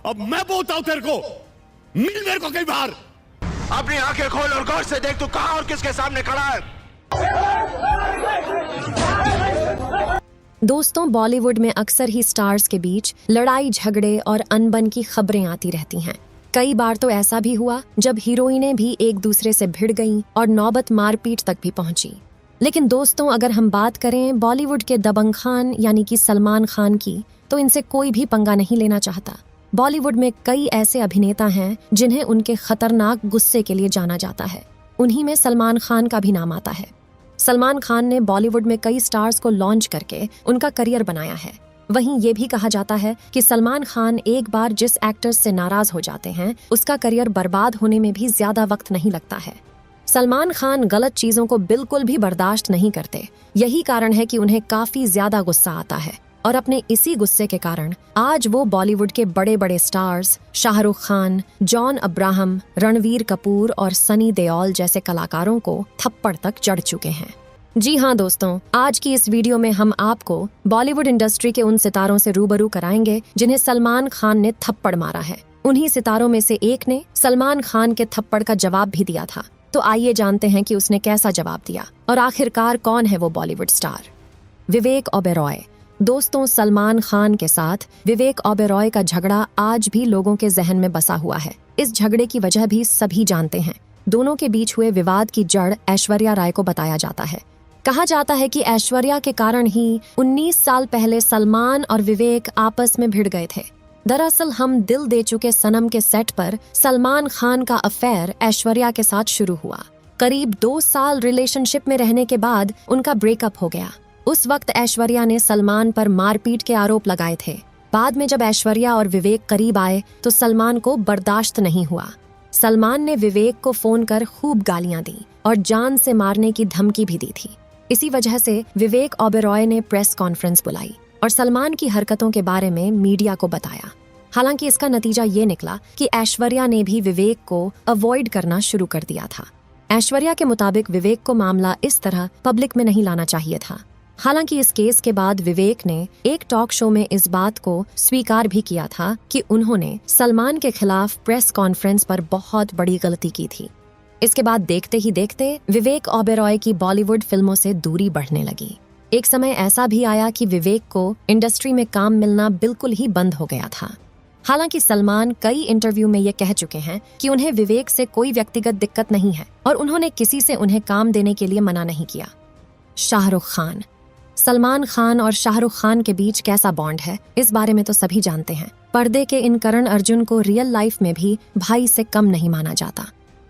अब मैं बोलता हूं तेरे को, मिल मेरे को कई बार। अपनी आंखें खोल और गौर से देख तू कहां और किसके सामने खड़ा है। दोस्तों, बॉलीवुड में अक्सर ही स्टार्स के बीच लड़ाई झगड़े और अनबन की खबरें आती रहती हैं। कई बार तो ऐसा भी हुआ जब हीरोइनें भी एक दूसरे से भिड़ गईं और नौबत मारपीट तक भी पहुंची। लेकिन दोस्तों, अगर हम बात करें बॉलीवुड के दबंग खान यानी कि सलमान खान की, तो इनसे कोई भी पंगा नहीं लेना चाहता। बॉलीवुड में कई ऐसे अभिनेता हैं जिन्हें उनके खतरनाक गुस्से के लिए जाना जाता है। उन्हीं में सलमान खान का भी नाम आता है। सलमान खान ने बॉलीवुड में कई स्टार्स को लॉन्च करके उनका करियर बनाया है। वहीं ये भी कहा जाता है कि सलमान खान एक बार जिस एक्टर से नाराज हो जाते हैं, उसका करियर बर्बाद होने में भी ज्यादा वक्त नहीं लगता है। सलमान खान गलत चीजों को बिल्कुल भी बर्दाश्त नहीं करते। यही कारण है कि उन्हें काफी ज्यादा गुस्सा आता है और अपने इसी गुस्से के कारण आज वो बॉलीवुड के बड़े बड़े stars Shahrukh Khan, John Abraham, Ranveer Kapoor और सनी देओल जैसे कलाकारों को थप्पड़ तक चढ़ चुके हैं। जी हाँ दोस्तों, आज की इस वीडियो में हम आपको बॉलीवुड इंडस्ट्री के उन सितारों से रूबरू कराएंगे जिन्हें सलमान खान ने थप्पड़ मारा है। उन्हीं सितारों में से एक ने सलमान खान के थप्पड़ का जवाब भी दिया था। तो आइए जानते हैं कि उसने कैसा जवाब दिया और आखिरकार कौन है वो बॉलीवुड स्टार। विवेक ओबेरॉय। दोस्तों, सलमान खान के साथ विवेक ओबेरॉय का झगड़ा आज भी लोगों के जहन में बसा हुआ है। इस झगड़े की वजह भी सभी जानते हैं। दोनों के बीच हुए विवाद की जड़ ऐश्वर्या राय को बताया जाता है। कहा जाता है कि ऐश्वर्या के कारण ही 19 साल पहले सलमान और विवेक आपस में भिड़ गए थे। दरअसल हम दिल दे चुके सनम के सेट पर सलमान खान का अफेयर ऐश्वर्या के साथ शुरू हुआ। करीब 2 साल रिलेशनशिप में रहने के बाद उनका ब्रेकअप हो गया। उस वक्त ऐश्वर्या ने सलमान पर मारपीट के आरोप लगाए थे। बाद में जब ऐश्वर्या और विवेक करीब आए तो सलमान को बर्दाश्त नहीं हुआ। सलमान ने विवेक को फोन कर खूब गालियां दी और जान से मारने की धमकी भी दी थी। इसी वजह से विवेक ओबेरॉय ने प्रेस कॉन्फ्रेंस बुलाई और सलमान की हरकतों के बारे में मीडिया को बताया। हालांकि इसका नतीजा ये निकला कि ऐश्वर्या ने भी विवेक को अवॉइड करना शुरू कर दिया था। ऐश्वर्या के मुताबिक विवेक को मामला इस तरह पब्लिक में नहीं लाना चाहिए था। हालांकि इस केस के बाद विवेक ने एक टॉक शो में इस बात को स्वीकार भी किया था कि उन्होंने सलमान के खिलाफ प्रेस कॉन्फ्रेंस पर बहुत बड़ी गलती की थी। इसके बाद देखते ही देखते विवेक ओबेरॉय की बॉलीवुड फिल्मों से दूरी बढ़ने लगी। एक समय ऐसा भी आया कि विवेक को इंडस्ट्री में काम मिलना बिल्कुल ही बंद हो गया था। हालांकि सलमान कई इंटरव्यू में ये कह चुके हैं कि उन्हें विवेक से कोई व्यक्तिगत दिक्कत नहीं है और उन्होंने किसी से उन्हें काम देने के लिए मना नहीं किया। शाहरुख खान। सलमान खान और शाहरुख खान के बीच कैसा बॉन्ड है, इस बारे में तो सभी जानते हैं। पर्दे के इन करण अर्जुन को रियल लाइफ में भी भाई से कम नहीं माना जाता।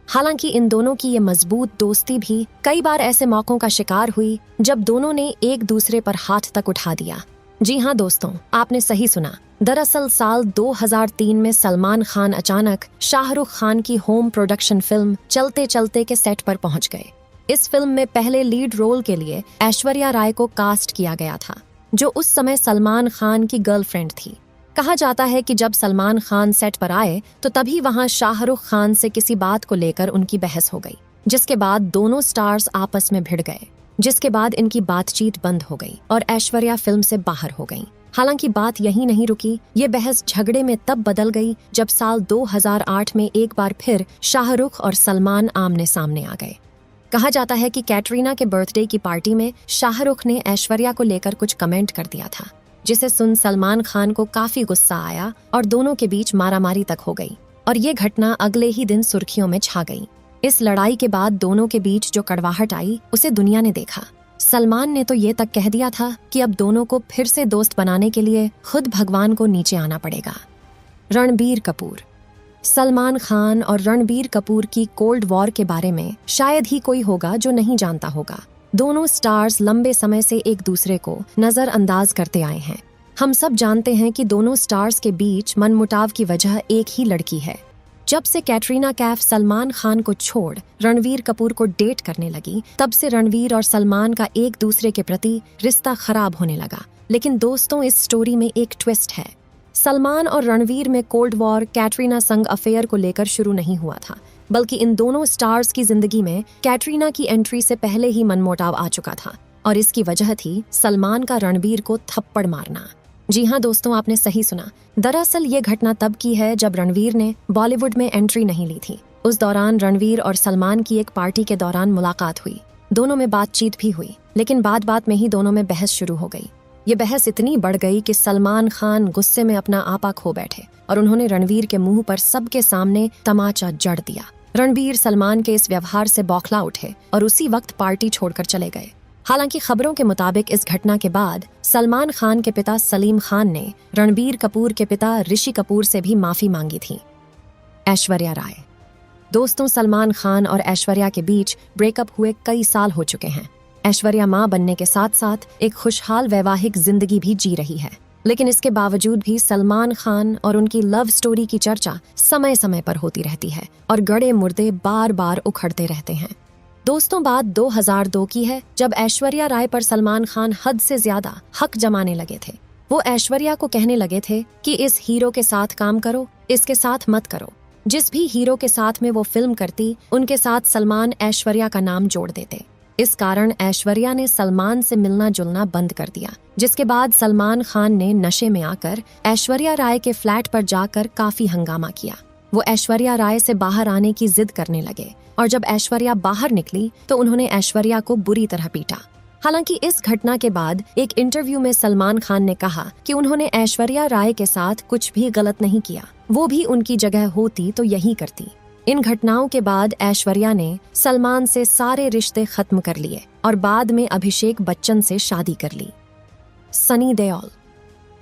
हालांकि इन दोनों की ये मजबूत दोस्ती भी कई बार ऐसे मौकों का शिकार हुई जब दोनों ने एक दूसरे पर हाथ तक उठा दिया। जी हाँ दोस्तों, आपने सही सुना। दरअसल साल 2003 में सलमान खान अचानक शाहरुख खान की होम प्रोडक्शन फिल्म चलते चलते के सेट पर पहुंच गए। इस फिल्म में पहले लीड रोल के लिए ऐश्वर्या राय को कास्ट किया गया था, जो उस समय सलमान खान की गर्लफ्रेंड थी। कहा जाता है कि जब सलमान खान सेट पर आए तो तभी वहां शाहरुख खान से किसी बात को लेकर उनकी बहस हो गई, जिसके बाद दोनों स्टार्स आपस में भिड़ गए, जिसके बाद इनकी बातचीत बंद हो गई और ऐश्वर्या फिल्म से बाहर हो गई। हालांकि बात यहीं नहीं रुकी। ये बहस झगड़े में तब बदल गई जब साल 2008 में एक बार फिर शाहरुख और सलमान आमने सामने आ गए। कहा जाता है कि कैटरीना के बर्थडे की पार्टी में शाहरुख ने ऐश्वर्या को लेकर कुछ कमेंट कर दिया था, जिसे सुन सलमान खान को काफी गुस्सा आया और दोनों के बीच मारामारी तक हो गई और ये घटना अगले ही दिन सुर्खियों में छा गई। इस लड़ाई के बाद दोनों के बीच जो कड़वाहट आई उसे दुनिया ने देखा। सलमान ने तो ये तक कह दिया था कि अब दोनों को फिर से दोस्त बनाने के लिए खुद भगवान को नीचे आना पड़ेगा। रणबीर कपूर। सलमान खान और रणबीर कपूर की कोल्ड वॉर के बारे में शायद ही कोई होगा जो नहीं जानता होगा। दोनों स्टार्स लंबे समय से एक दूसरे को नजरअंदाज करते आए हैं। हम सब जानते हैं कि दोनों स्टार्स के बीच मनमुटाव की वजह एक ही लड़की है। जब से कैटरीना कैफ सलमान खान को छोड़ रणवीर कपूर को डेट करने लगी, तब से रणवीर और सलमान का एक दूसरे के प्रति रिश्ता खराब होने लगा। लेकिन दोस्तों, इस स्टोरी में एक ट्विस्ट है। सलमान और रणवीर में कोल्ड वॉर कैटरीना संग अफेयर को लेकर शुरू नहीं हुआ था, बल्कि इन दोनों स्टार्स की जिंदगी में कैटरीना की एंट्री से पहले ही मनमुटाव आ चुका था और इसकी वजह थी सलमान का रणबीर को थप्पड़ मारना। जी हाँ दोस्तों, आपने सही सुना। दरअसल ये घटना तब की है जब रणवीर ने बॉलीवुड में एंट्री नहीं ली थी। उस दौरान रणवीर और सलमान की एक पार्टी के दौरान मुलाकात हुई। दोनों में बातचीत भी हुई, लेकिन बात में ही दोनों में बहस शुरू हो गई। ये बहस इतनी बढ़ गई कि सलमान खान गुस्से में अपना आपा खो बैठे और उन्होंने रणवीर के मुंह पर सबके सामने तमाचा जड़ दिया। रणवीर सलमान के इस व्यवहार से बौखला उठे और उसी वक्त पार्टी छोड़कर चले गए। हालांकि खबरों के मुताबिक इस घटना के बाद सलमान खान के पिता सलीम खान ने रणबीर कपूर के पिता ऋषि कपूर से भी माफी मांगी थी। ऐश्वर्या राय। दोस्तों, सलमान खान और ऐश्वर्या के बीच ब्रेकअप हुए कई साल हो चुके हैं। ऐश्वर्या मां बनने के साथ साथ एक खुशहाल वैवाहिक जिंदगी भी जी रही है, लेकिन इसके बावजूद भी सलमान खान और उनकी लव स्टोरी की चर्चा समय समय पर होती रहती है और गड़े मुर्दे बार बार उखड़ते रहते हैं। दोस्तों, बात 2002 की है, जब ऐश्वर्या राय पर सलमान खान हद से ज्यादा हक जमाने लगे थे। वो ऐश्वर्या को कहने लगे थे कि इस हीरो के साथ काम करो, इसके साथ मत करो। जिस भी हीरो के साथ में वो फिल्म करती, उनके साथ सलमान ऐश्वर्या का नाम जोड़ देते। इस कारण ऐश्वर्या ने सलमान से मिलना जुलना बंद कर दिया, जिसके बाद सलमान खान ने नशे में आकर ऐश्वर्या राय के फ्लैट पर जाकर काफी हंगामा किया। वो ऐश्वर्या राय से बाहर आने की जिद करने लगे और जब ऐश्वर्या बाहर निकली तो उन्होंने ऐश्वर्या को बुरी तरह पीटा। हालांकि इस घटना के बाद एक इंटरव्यू में सलमान खान ने कहा कि उन्होंने ऐश्वर्या राय के साथ कुछ भी गलत नहीं किया, वो भी उनकी जगह होती तो यही करती। इन घटनाओं के बाद ऐश्वर्या ने सलमान से सारे रिश्ते खत्म कर लिए और बाद में अभिषेक बच्चन से शादी कर ली। सनी देओल।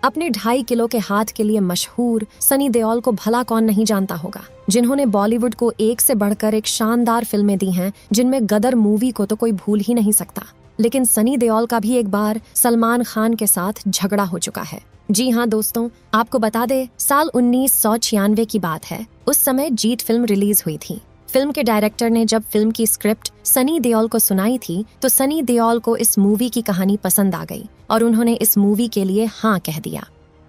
अपने 2.5 किलो के हाथ के लिए मशहूर सनी देओल को भला कौन नहीं जानता होगा, जिन्होंने बॉलीवुड को एक से बढ़कर एक शानदार फिल्में दी हैं, जिनमें गदर मूवी को तो कोई भूल ही नहीं सकता। लेकिन सनी देओल का भी एक बार सलमान खान के साथ झगड़ा हो चुका है। जी हाँ दोस्तों, आपको बता दे, साल 1996 की बात है। उस समय जीत फिल्म रिलीज हुई थी। फिल्म के डायरेक्टर ने जब फिल्म की स्क्रिप्ट सनी देओल को सुनाई थी तो सनी देओल को इस मूवी की कहानी पसंद आ गई और उन्होंने इस मूवी के लिए हाँ कह दिया।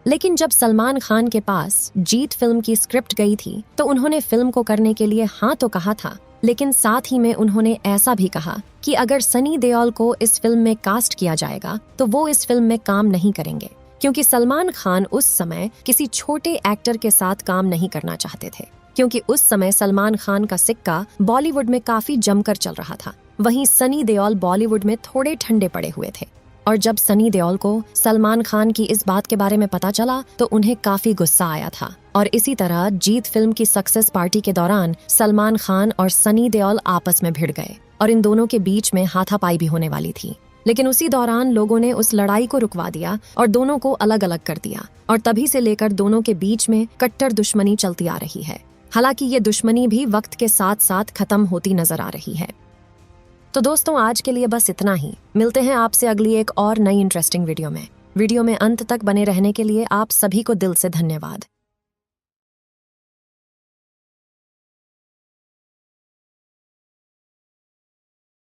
लेकिन जब सलमान खान के पास जीत फिल्म की स्क्रिप्ट गई थी तो उन्होंने फिल्म को करने के लिए हाँ तो कहा था, लेकिन साथ ही में उन्होंने ऐसा भी कहा कि अगर सनी देओल को इस फिल्म में कास्ट किया जाएगा तो वो इस फिल्म में काम नहीं करेंगे, क्योंकि सलमान खान उस समय किसी छोटे एक्टर के साथ काम नहीं करना चाहते थे, क्योंकि उस समय सलमान खान का सिक्का बॉलीवुड में काफी जमकर चल रहा था। वहीं सनी देओल बॉलीवुड में थोड़े ठंडे पड़े हुए थे और जब सनी देओल को सलमान खान की इस बात के बारे में पता चला तो उन्हें काफी गुस्सा आया था और इसी तरह जीत फिल्म की सक्सेस पार्टी के दौरान सलमान खान और सनी देओल आपस में भिड़ गए और इन दोनों के बीच में हाथापाई भी होने वाली थी। लेकिन उसी दौरान लोगों ने उस लड़ाई को रुकवा दिया और दोनों को अलग अलग कर दिया और तभी से लेकर दोनों के बीच में कट्टर दुश्मनी चलती आ रही है। हालांकि ये दुश्मनी भी वक्त के साथ साथ खत्म होती नजर आ रही है। तो दोस्तों, आज के लिए बस इतना ही। मिलते हैं आपसे अगली एक और नई इंटरेस्टिंग वीडियो में। वीडियो में अंत तक बने रहने के लिए आप सभी को दिल से धन्यवाद।